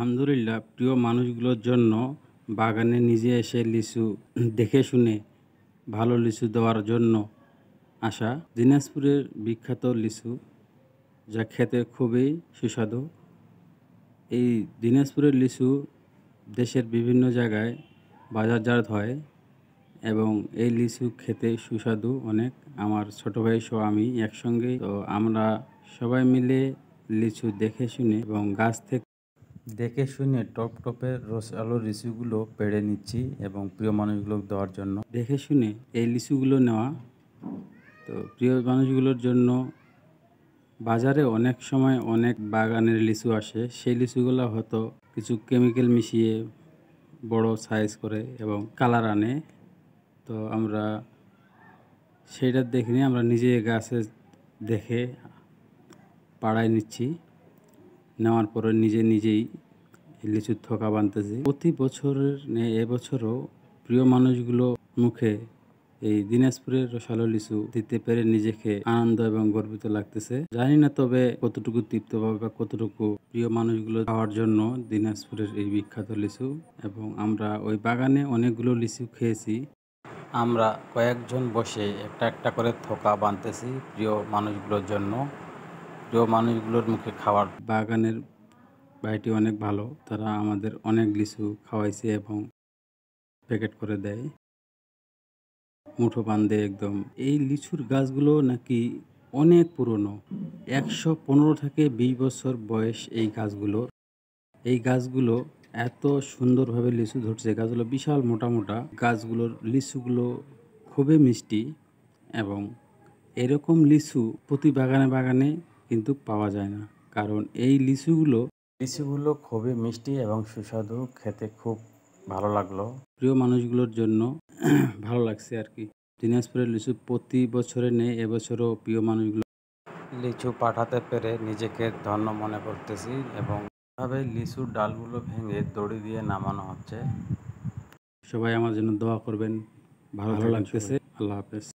আলহামদুলিল্লাহ, প্রিয় মানুষগুলোর জন্য বাগানে নিজে এসে লিচু দেখে শুনে ভালো লিচু দেওয়ার জন্য আসা। দিনাজপুরের বিখ্যাত লিচু, যা খেতে খুবই সুস্বাদু। এই দিনাজপুরের লিচু দেশের বিভিন্ন জায়গায় বাজারজাত হয় এবং এই লিচু খেতে সুস্বাদু অনেক। আমার ছোট ভাই সহ আমি একসঙ্গে, তো আমরা সবাই মিলে লিচু দেখে শুনে এবং গাছ থেকে দেখে শুনে টপের রসালো লিচুগুলো পেড়ে নিচ্ছি এবং প্রিয় মানুষগুলো দেওয়ার জন্য দেখে শুনে এই লিচুগুলো নেওয়া। তো প্রিয় মানুষগুলোর জন্য বাজারে অনেক সময় অনেক বাগানের লিচু আসে, সেই লিচুগুলো হয়তো কিছু কেমিক্যাল মিশিয়ে বড় সাইজ করে এবং কালার আনে। তো আমরা সেইটা দেখিনি, আমরা নিজে গাছে দেখে পাড়ায় নিচ্ছি, নেওয়ার পরে নিজেই লিচুর থোকা বানতেছি। প্রতি বছরের নেই, এবছরও প্রিয় মানুষগুলো মুখে এই দিনাজপুরের রসালো লিচু দিতে পেরে নিজেকে আনন্দ এবং গর্বিত লাগতেছে। জানি না তবে কতটুকু তৃপ্ত পাবে বা কতটুকু প্রিয় মানুষগুলো খাওয়ার জন্য দিনাজপুরের এই বিখ্যাত লিচু। এবং আমরা ওই বাগানে অনেকগুলো লিচু খেয়েছি। আমরা কয়েকজন বসে একটা একটা করে থোকা বানতেছি প্রিয় মানুষগুলোর জন্য, প্রিয় মানুষগুলোর মুখে খাওয়ার। বাগানের ভাইটি অনেক ভালো, তারা আমাদের অনেক লিচু খাওয়াইছে এবং প্যাকেট করে দেয়, মুঠো বান্ধে একদম। এই লিচুর গাছগুলো নাকি অনেক পুরনো, 115 থেকে 20 বছর বয়স এই গাছগুলোর। এই গাছগুলো এত সুন্দরভাবে লিচু ধরছে, গাছগুলো বিশাল মোটা মোটা। গাছগুলোর লিচুগুলো খুবই মিষ্টি এবং এরকম লিচু প্রতি বাগানে কিন্তু পাওয়া যায় না, কারণ এই লিচুগুলো খুবই মিষ্টি এবং সুস্বাদু, খেতে খুব ভালো লাগলো। প্রিয় মানুষগুলোর জন্য ভালো লাগছে আর কি। দিনাজপুরের লিচু প্রতি বছরে নেই, এবছরও প্রিয় মানুষগুলো লিচু পাঠাতে পেরে নিজেকে ধন্য মনে করতেছি এবং এভাবে লিচুর ডালগুলো ভেঙে দড়ি দিয়ে নামানো হচ্ছে। সবাই আমার জন্য দোয়া করবেন। ভালো লাগতেছে। আল্লাহ হাফেজ।